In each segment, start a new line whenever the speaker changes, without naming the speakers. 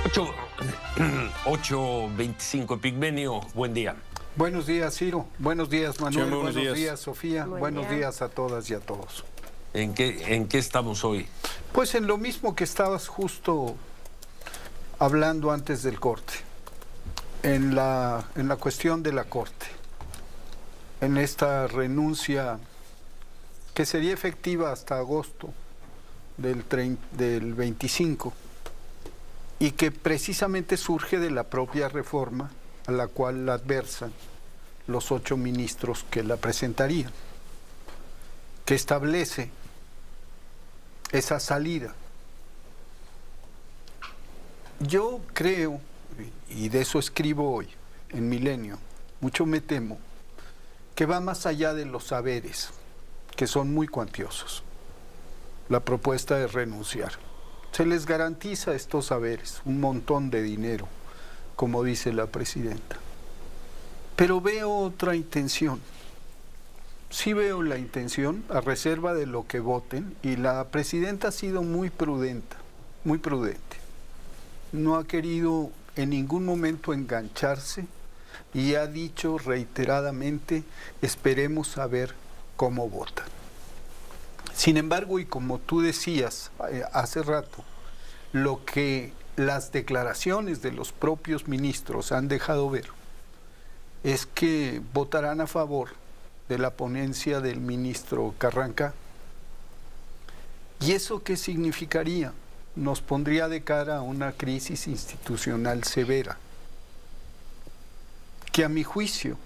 8, 8:25, Epigmenio, buen día.
Buenos días, Ciro. Buenos días, Manuel.
Sí,
buenos días, Sofía. Buenos días a todas y a todos.
¿En qué estamos hoy?
Pues en lo mismo que estabas justo hablando antes del corte, en la cuestión de la Corte, en esta renuncia que sería efectiva hasta agosto del 25 y que precisamente surge de la propia reforma a la cual la adversan los 8 ministros que la presentarían, que establece esa salida. Yo creo, y de eso escribo hoy en Milenio, mucho me temo, que va más allá de los saberes, que son muy cuantiosos, la propuesta de renunciar. Se les garantiza a estos saberes un montón de dinero, como dice la presidenta. Pero veo otra intención. Sí veo la intención, a reserva de lo que voten, y la presidenta ha sido muy prudente, muy prudente. No ha querido en ningún momento engancharse y ha dicho reiteradamente, esperemos a ver cómo votan. Sin embargo, y como tú decías hace rato, lo que las declaraciones de los propios ministros han dejado ver es que votarán a favor de la ponencia del ministro Carranca. ¿Y eso qué significaría? Nos pondría de cara a una crisis institucional severa, que a mi juicio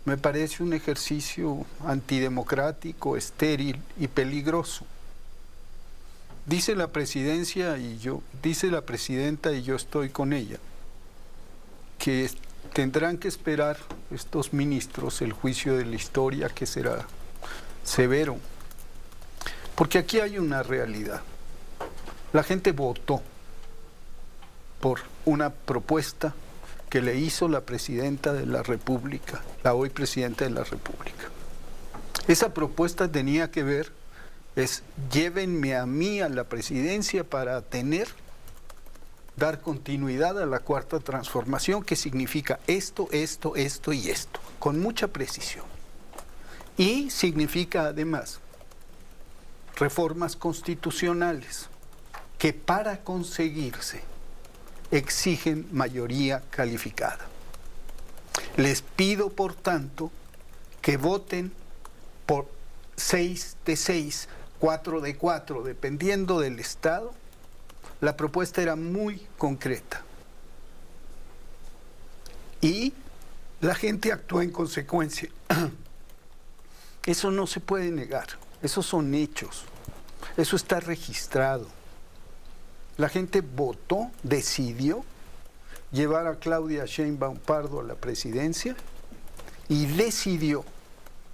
me parece un ejercicio antidemocrático, estéril y peligroso. Dice la presidenta y yo estoy con ella, que tendrán que esperar estos ministros el juicio de la historia, que será severo. Porque aquí hay una realidad. La gente votó por una propuesta que le hizo la presidenta de la República, la hoy presidenta de la República. Esa propuesta tenía que ver, llévenme a mí a la presidencia para dar continuidad a la cuarta transformación, que significa esto y esto, con mucha precisión. Y significa además reformas constitucionales que para conseguirse exigen mayoría calificada. Les pido, por tanto, que voten por 6 de 6, 4 de 4, dependiendo del Estado. La propuesta era muy concreta. Y la gente actuó en consecuencia. Eso no se puede negar. Esos son hechos. Eso está registrado. La gente votó, decidió llevar a Claudia Sheinbaum Pardo a la presidencia y decidió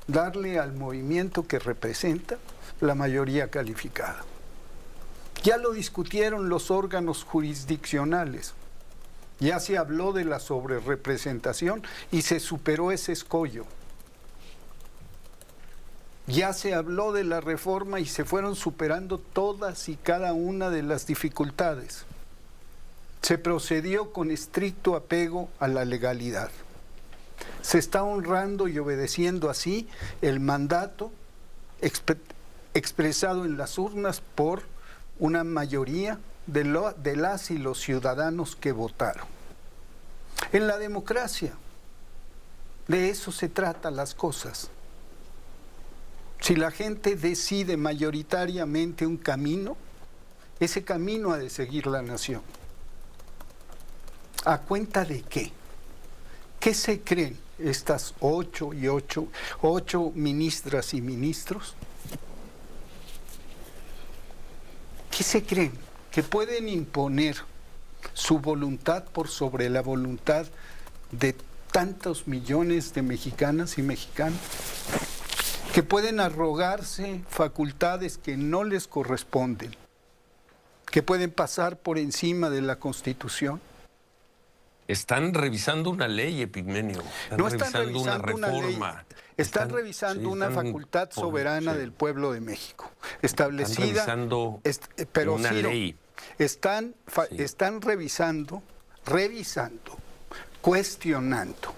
darle al movimiento que representa la mayoría calificada. Ya lo discutieron los órganos jurisdiccionales, ya se habló de la sobrerepresentación y se superó ese escollo. Ya se habló de la reforma y se fueron superando todas y cada una de las dificultades. Se procedió con estricto apego a la legalidad. Se está honrando y obedeciendo así el mandato expresado en las urnas por una mayoría de las y los ciudadanos que votaron. En la democracia, de eso se tratan las cosas. Si la gente decide mayoritariamente un camino, ese camino ha de seguir la nación. ¿A cuenta de qué? ¿Qué se creen estas 8 ministras y ministros? ¿Qué se creen? ¿Que pueden imponer su voluntad por sobre la voluntad de tantos millones de mexicanas y mexicanos? ¿Que pueden arrogarse facultades que no les corresponden? ¿Que pueden pasar por encima de la Constitución?
Están revisando una ley, Epigmenio.
No están revisando
una
reforma.
ley.
Están revisando una facultad soberana del pueblo de México, establecida.
Están revisando
Pero
una
Ciro,
ley.
Están revisando, cuestionando,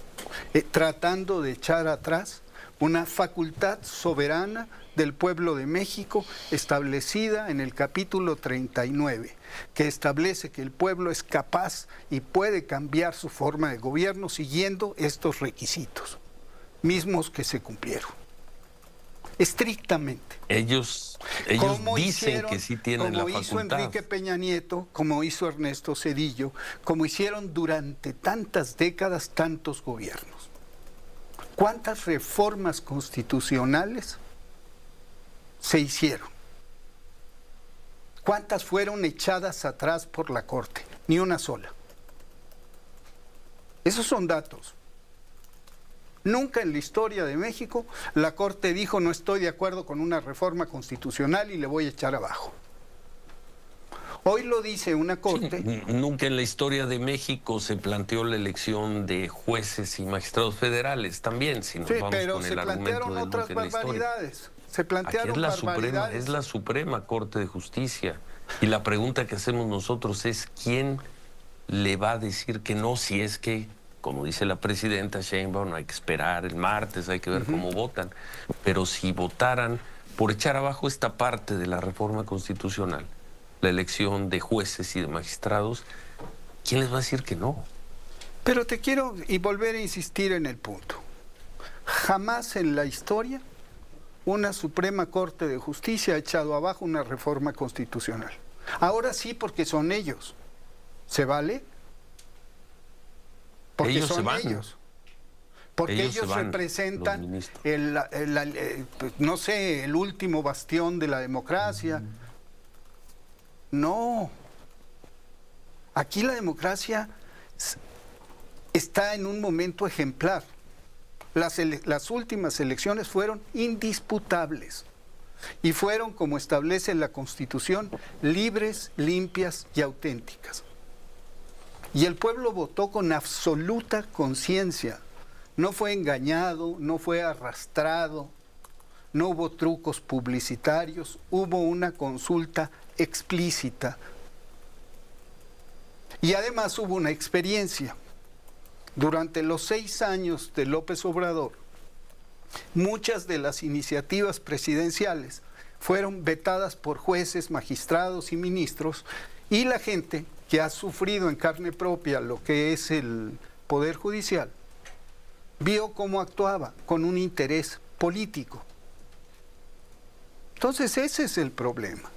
tratando de echar atrás una facultad soberana del pueblo de México establecida en el capítulo 39, que establece que el pueblo es capaz y puede cambiar su forma de gobierno siguiendo estos requisitos, mismos que se cumplieron. Estrictamente.
Ellos dicen que sí tienen la facultad.
Como hizo Enrique Peña Nieto, como hizo Ernesto Zedillo, como hicieron durante tantas décadas tantos gobiernos. ¿Cuántas reformas constitucionales se hicieron? ¿Cuántas fueron echadas atrás por la Corte? Ni una sola. Esos son datos. Nunca en la historia de México la Corte dijo no estoy de acuerdo con una reforma constitucional y le voy a echar abajo. Hoy lo dice una Corte.
Sí, nunca en la historia de México se planteó la elección de jueces y magistrados federales también, si nos vamos
pero
con
se
el argumento
plantearon
de
otras
nunca en la
barbaridades. Se plantearon
Aquí
barbaridades.
es la Suprema Corte de Justicia. Y la pregunta que hacemos nosotros es ¿quién le va a decir que no si es que, como dice la presidenta Sheinbaum, hay que esperar el martes, hay que ver cómo votan? Pero si votaran por echar abajo esta parte de la reforma constitucional, la elección de jueces y de magistrados, ¿quién les va a decir que no?
Pero te quiero volver a insistir en el punto. Jamás en la historia una Suprema Corte de Justicia ha echado abajo una reforma constitucional. Ahora sí, porque son ellos. ¿Se vale? Porque
ellos
son
se van.
ellos. Porque ellos representan no sé, el último bastión de la democracia. No. Aquí la democracia está en un momento ejemplar. Las últimas elecciones fueron indisputables y fueron, como establece la Constitución, libres, limpias y auténticas. Y el pueblo votó con absoluta conciencia. No fue engañado, no fue arrastrado, no hubo trucos publicitarios, hubo una consulta explícita. Y además hubo una experiencia. Durante los 6 años de López Obrador, muchas de las iniciativas presidenciales fueron vetadas por jueces, magistrados y ministros, y la gente que ha sufrido en carne propia lo que es el Poder Judicial, vio cómo actuaba con un interés político. Entonces ese es el problema.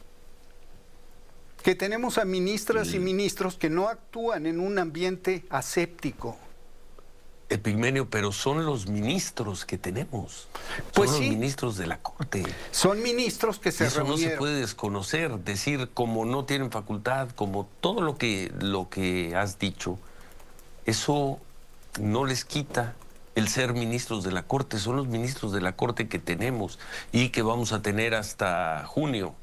Que tenemos a ministras y ministros que no actúan en un ambiente aséptico.
Epigmenio, pero son los ministros que tenemos.
Pues
son
sí,
los ministros de la Corte.
Son ministros que se
Eso
reunieron.
no se puede desconocer, decir como no tienen facultad, como todo lo que has dicho, eso no les quita el ser ministros de la Corte. Son los ministros de la Corte que tenemos y que vamos a tener hasta junio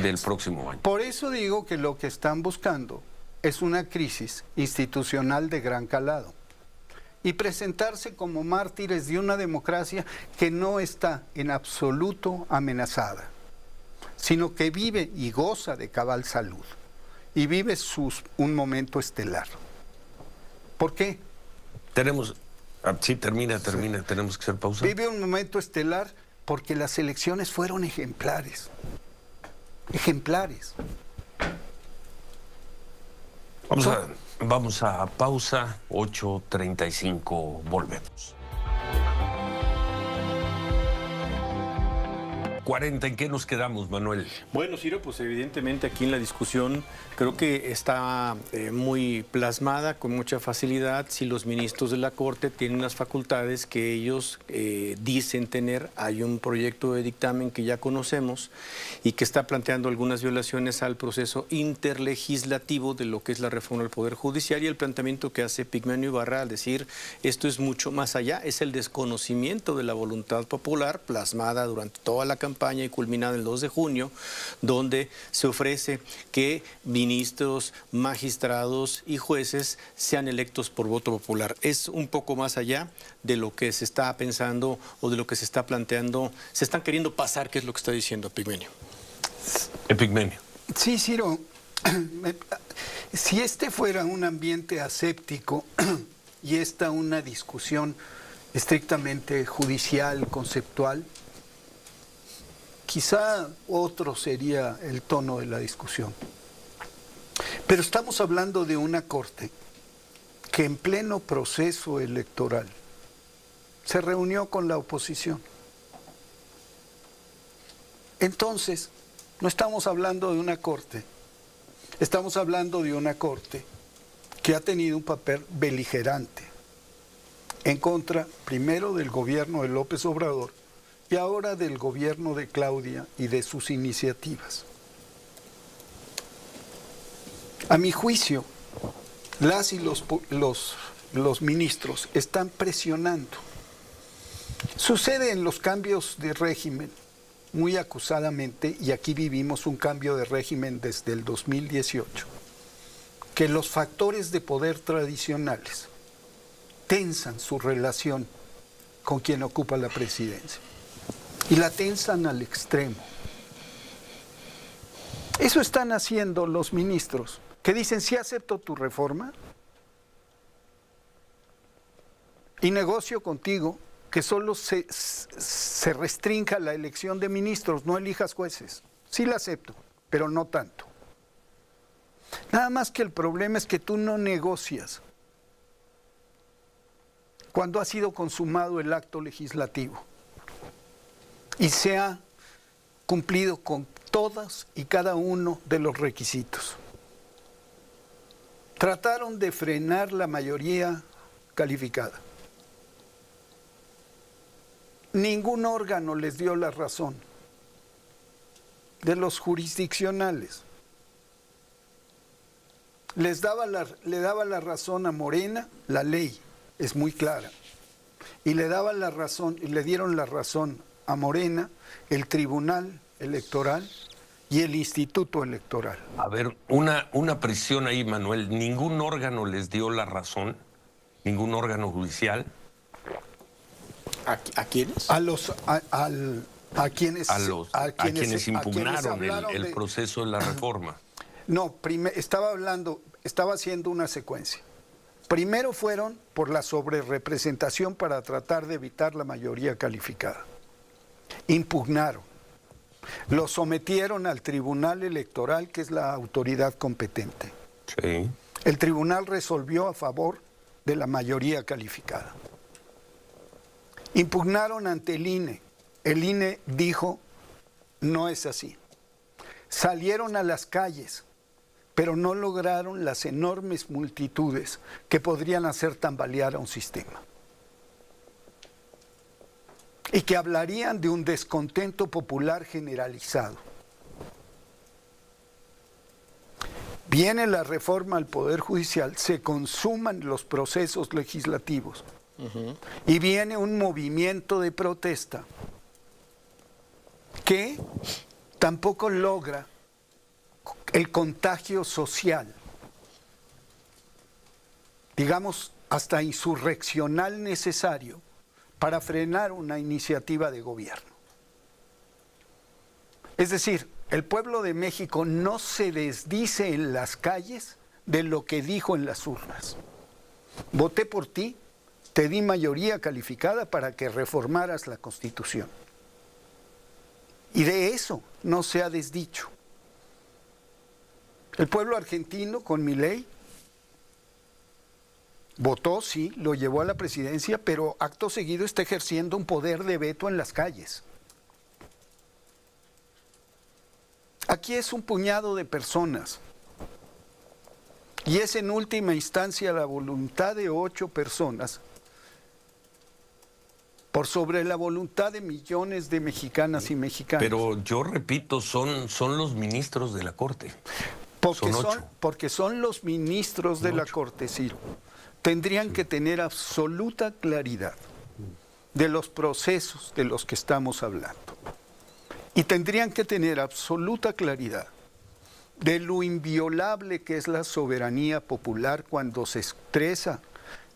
del próximo año.
Por eso digo que lo que están buscando es una crisis institucional de gran calado y presentarse como mártires de una democracia que no está en absoluto amenazada, sino que vive y goza de cabal salud y vive un momento estelar. ¿Por qué?
Sí, termina, tenemos que hacer pausa.
Vive un momento estelar porque las elecciones fueron ejemplares. Ejemplares.
Vamos a pausa, 8:35, volvemos. 40, ¿en qué nos quedamos, Manuel?
Bueno, Ciro, pues evidentemente aquí en la discusión creo que está muy plasmada con mucha facilidad si los ministros de la Corte tienen las facultades que ellos dicen tener. Hay un proyecto de dictamen que ya conocemos y que está planteando algunas violaciones al proceso interlegislativo de lo que es la reforma del Poder Judicial, y el planteamiento que hace Epigmenio Ibarra al decir esto es mucho más allá, es el desconocimiento de la voluntad popular plasmada durante toda la campaña y culminada el 2 de junio, donde se ofrece que ministros, magistrados y jueces sean electos por voto popular. Es un poco más allá de lo que se está pensando o de lo que se está planteando, se están queriendo pasar, que es lo que está diciendo Epigmenio.
Epigmenio.
Sí, Ciro, Si este fuera un ambiente aséptico y esta una discusión estrictamente judicial, conceptual, quizá otro sería el tono de la discusión. Pero estamos hablando de una corte que en pleno proceso electoral se reunió con la oposición. Entonces, no estamos hablando de una corte, estamos hablando de una corte que ha tenido un papel beligerante en contra, primero, del gobierno de López Obrador y ahora del gobierno de Claudia y de sus iniciativas. A mi juicio, las y los ministros están presionando. Sucede en los cambios de régimen muy acusadamente, y aquí vivimos un cambio de régimen desde el 2018, que los factores de poder tradicionales tensan su relación con quien ocupa la presidencia y la tensan al extremo. Eso están haciendo los ministros, que dicen: sí acepto tu reforma y negocio contigo que solo se restrinja la elección de ministros, no elijas jueces. Sí la acepto, pero no tanto. Nada más que el problema es que tú no negocias cuando ha sido consumado el acto legislativo y se ha cumplido con todas y cada uno de los requisitos. Trataron de frenar la mayoría calificada. Ningún órgano les dio la razón, de los jurisdiccionales. Le daba la razón a Morena, la ley es muy clara, y le dieron la razón a Morena, el Tribunal Electoral y el Instituto Electoral.
A ver, una presión ahí, Manuel. ¿Ningún órgano les dio la razón? ¿Ningún órgano judicial?
¿A quiénes?
A quienes impugnaron el proceso de la reforma.
No, estaba haciendo una secuencia. Primero fueron por la sobrerepresentación para tratar de evitar la mayoría calificada. Impugnaron. Lo sometieron al Tribunal Electoral, que es la autoridad competente.
Sí.
El tribunal resolvió a favor de la mayoría calificada. Impugnaron ante el INE. El INE dijo: no es así. Salieron a las calles, pero no lograron las enormes multitudes que podrían hacer tambalear a un sistema. Y que hablarían de un descontento popular generalizado. Viene la reforma al Poder Judicial, se consuman los procesos legislativos y viene un movimiento de protesta que tampoco logra el contagio social, digamos hasta insurreccional, necesario para frenar una iniciativa de gobierno. Es decir, el pueblo de México no se desdice en las calles de lo que dijo en las urnas. Voté por ti, te di mayoría calificada para que reformaras la Constitución. Y de eso no se ha desdicho. El pueblo argentino, con Milei, votó, sí, lo llevó a la presidencia, pero acto seguido está ejerciendo un poder de veto en las calles. Aquí es un puñado de personas. Y es en última instancia la voluntad de 8 personas por sobre la voluntad de millones de mexicanas y mexicanos.
Pero yo repito, son los ministros de la Corte.
Porque son los ministros de la Corte, Ciro. Tendrían que tener absoluta claridad de los procesos de los que estamos hablando. Y tendrían que tener absoluta claridad de lo inviolable que es la soberanía popular cuando se expresa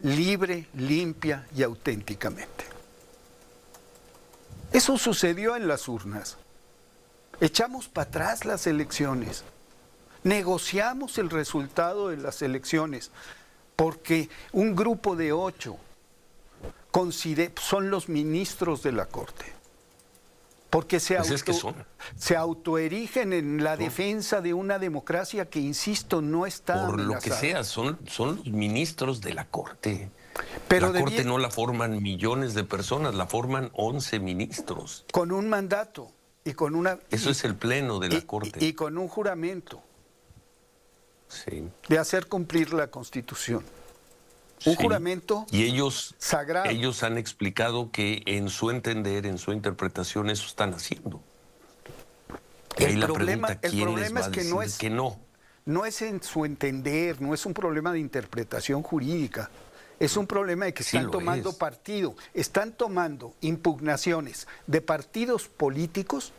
libre, limpia y auténticamente. Eso sucedió en las urnas. Echamos para atrás las elecciones. negociamos el resultado de las elecciones, porque un grupo de 8 son los ministros de la Corte. Porque
Pues es que son.
se autoerigen en la defensa de una democracia que, insisto, no está
Por lo que
amenazada.
sea, son los ministros de la Corte.
Pero
la Corte no la forman millones de personas, la forman 11 ministros.
con un mandato y con una...
Eso es el pleno de la Corte.
Y con un juramento
Sí.
de hacer cumplir la Constitución. Un
Sí.
juramento
Y ellos
sagrado.
Ellos han explicado que en su entender, en su interpretación, eso están haciendo. Y ahí la pregunta, ¿quién les va a decir que no?
No es en su entender, no es un problema de interpretación jurídica, es un problema de que
Sí
están
lo
tomando
es.
partido, están tomando impugnaciones de partidos políticos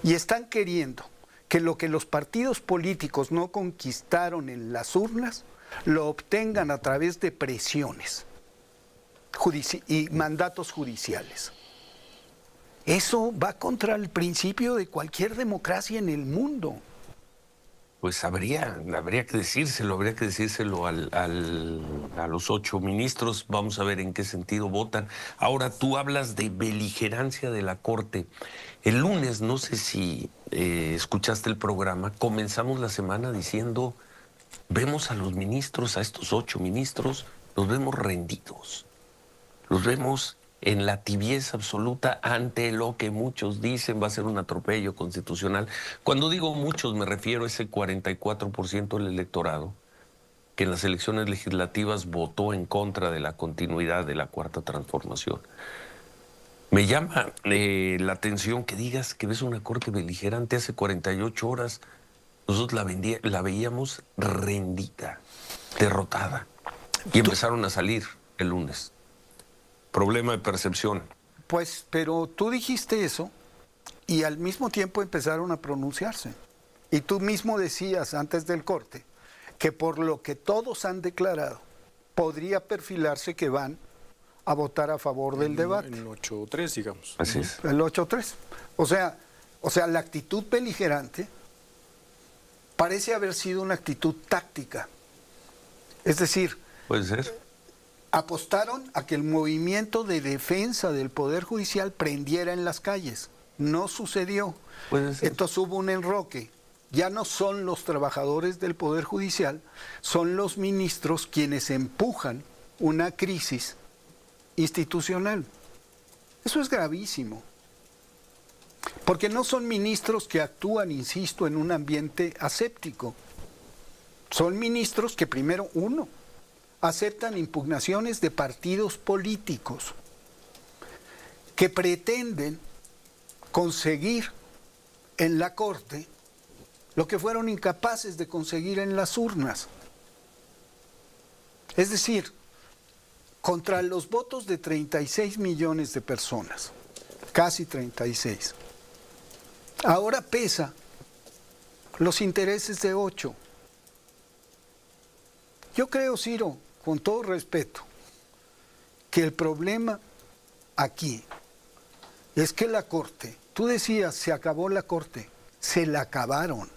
y están queriendo que lo que los partidos políticos no conquistaron en las urnas, lo obtengan a través de presiones y mandatos judiciales. Eso va contra el principio de cualquier democracia en el mundo.
Pues habría que decírselo, a los 8 ministros. Vamos a ver en qué sentido votan. Ahora, tú hablas de beligerancia de la Corte. El lunes, no sé si escuchaste el programa, comenzamos la semana diciendo, vemos a los ministros, a estos 8 ministros, los vemos rendidos. Los vemos en la tibieza absoluta ante lo que muchos dicen va a ser un atropello constitucional. Cuando digo muchos, me refiero a ese 44% del electorado que en las elecciones legislativas votó en contra de la continuidad de la Cuarta Transformación. Me llama la atención que digas que ves una Corte beligerante. Hace 48 horas nosotros la veíamos rendida, derrotada. Y empezaron a salir el lunes. Problema de percepción.
Pues, pero tú dijiste eso y al mismo tiempo empezaron a pronunciarse. Y tú mismo decías antes del corte que por lo que todos han declarado, podría perfilarse que van a votar a favor del debate.
En 8-3, digamos.
Así es.
El 8-3. O sea, la actitud beligerante parece haber sido una actitud táctica. Es decir,
Puede ser.
apostaron a que el movimiento de defensa del Poder Judicial prendiera en las calles. No sucedió.
Puede ser.
Entonces hubo un enroque. Ya no son los trabajadores del Poder Judicial, son los ministros quienes empujan una crisis institucional. Eso es gravísimo. Porque no son ministros que actúan, insisto, en un ambiente aséptico. Son ministros que primero, aceptan impugnaciones de partidos políticos que pretenden conseguir en la Corte lo que fueron incapaces de conseguir en las urnas. Es decir, contra los votos de 36 millones de personas, casi 36, ahora pesa los intereses de 8. Yo creo, Ciro, con todo respeto, que el problema aquí es que la Corte, tú decías, se acabó la Corte, se la acabaron.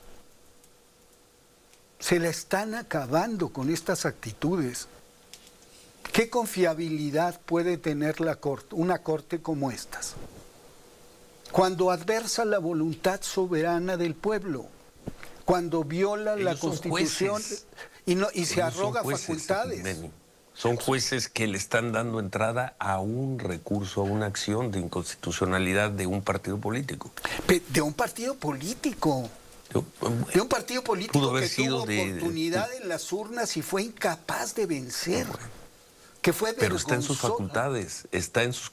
Se la están acabando con estas actitudes. ¿Qué confiabilidad puede tener la Corte, una Corte como estas? Cuando adversa la voluntad soberana del pueblo, cuando viola la
Ellos son
Constitución
jueces.
y se
Ellos son
arroga
jueces,
facultades.
Benny. Son jueces que le están dando entrada a un recurso, a una acción de inconstitucionalidad de un partido político.
De un partido político. De un partido
Pudo
político
haber
que
sido
tuvo oportunidad en las urnas y fue incapaz de vencer. Que fue
Pero está en sus
vergonzoso.
facultades,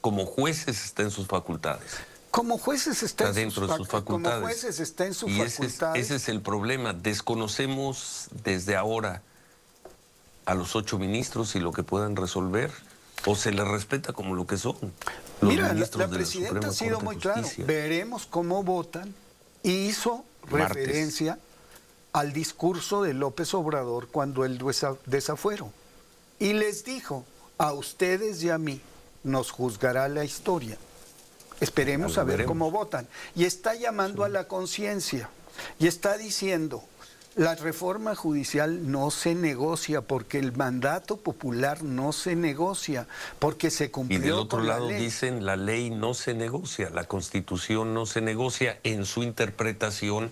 como jueces está en sus facultades.
Como jueces está
Dentro de sus facultades.
Como jueces está en sus
Y
facultades.
ese es el problema. Desconocemos desde ahora a los 8 ministros y lo que puedan resolver, o se les respeta como lo que son. Los
Mira,
ministros
la
de
presidenta
Suprema
ha sido
Corte
muy
de
claro.
Justicia.
Veremos cómo votan. Y hizo
Martes.
referencia al discurso de López Obrador cuando él desafuero. Y les dijo, a ustedes y a mí nos juzgará la historia. Esperemos
Ya lo
a ver
veremos.
cómo votan. Y está llamando a la conciencia. Y está diciendo, La reforma judicial no se negocia porque el mandato popular no se negocia, porque se cumplió
Y del otro
con la
lado
ley.
dicen la ley no se negocia, la Constitución no se negocia en su interpretación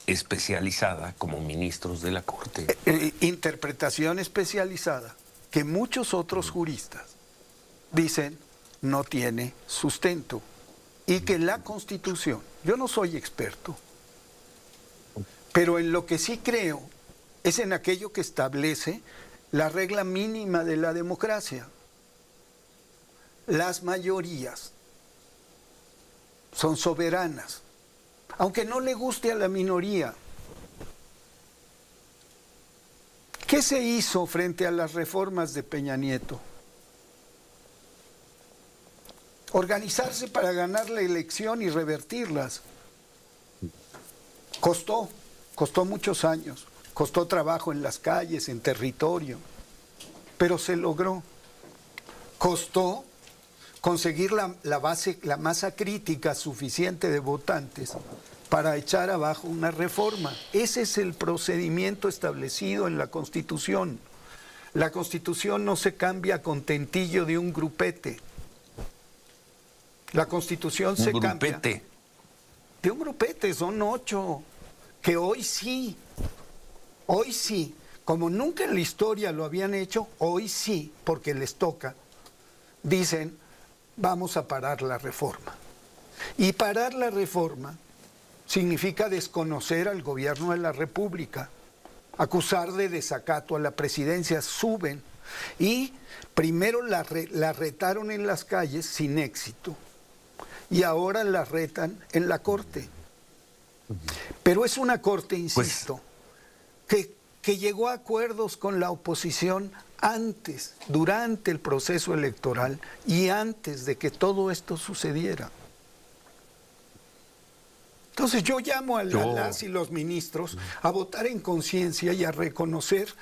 especializada como ministros de la Corte.
Interpretación especializada que muchos otros juristas dicen no tiene sustento y que la Constitución, yo no soy experto, pero en lo que sí creo es en aquello que establece la regla mínima de la democracia. Las mayorías son soberanas, aunque no le guste a la minoría. ¿Qué se hizo frente a las reformas de Peña Nieto? Organizarse para ganar la elección y revertirlas. Costó muchos años, costó trabajo en las calles, en territorio, pero se logró. Costó conseguir la base, la masa crítica suficiente de votantes para echar abajo una reforma. Ese es el procedimiento establecido en la Constitución. La Constitución no se cambia con tentillo de un grupete. La Constitución se cambia de un grupete, son 8, que hoy sí, como nunca en la historia lo habían hecho, hoy sí, porque les toca, dicen, vamos a parar la reforma. Y parar la reforma significa desconocer al gobierno de la República, acusar de desacato a la presidencia, suben. Y primero la retaron en las calles sin éxito. Y ahora la retan en la Corte. Pero es una Corte, insisto, que llegó a acuerdos con la oposición antes, durante el proceso electoral y antes de que todo esto sucediera. Entonces yo llamo a las y los ministros a votar en conciencia y a reconocer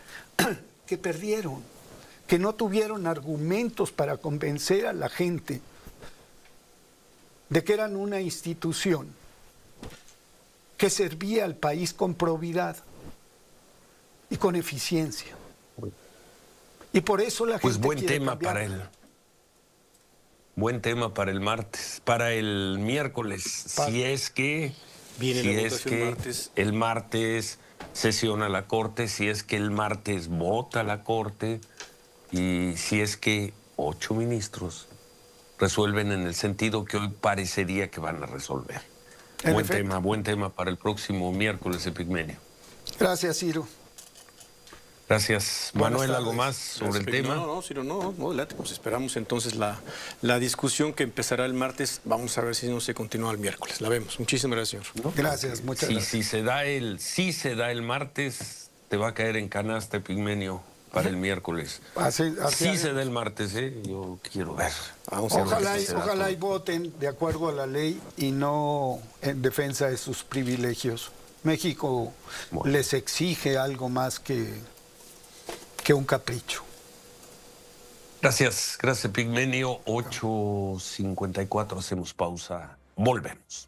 que perdieron, que no tuvieron argumentos para convencer a la gente de que eran una institución que servía al país con probidad y con eficiencia. Y por eso la gente
buen
quiere
tema
cambiarla.
buen tema para el martes, para el miércoles, si es que el martes sesiona la Corte, si es que el martes vota la Corte y si es que 8 ministros resuelven en el sentido que hoy parecería que van a resolver. Buen tema para el próximo miércoles, Epigmenio.
Gracias, Ciro.
Gracias. Manuel, ¿algo más sobre el tema?
No, Ciro, no, adelante. Pues esperamos entonces la discusión que empezará el martes. Vamos a ver si no se continúa el miércoles. La vemos. Muchísimas gracias, señor.
Gracias, muchas gracias.
Si se da el martes, te va a caer en canasta, Epigmenio, para el miércoles. Sí se da el martes, yo quiero ver.
Ojalá y voten de acuerdo a la ley y no en defensa de sus privilegios. México les exige algo más que un capricho.
Gracias, Epigmenio. 8:54, hacemos pausa. Volvemos.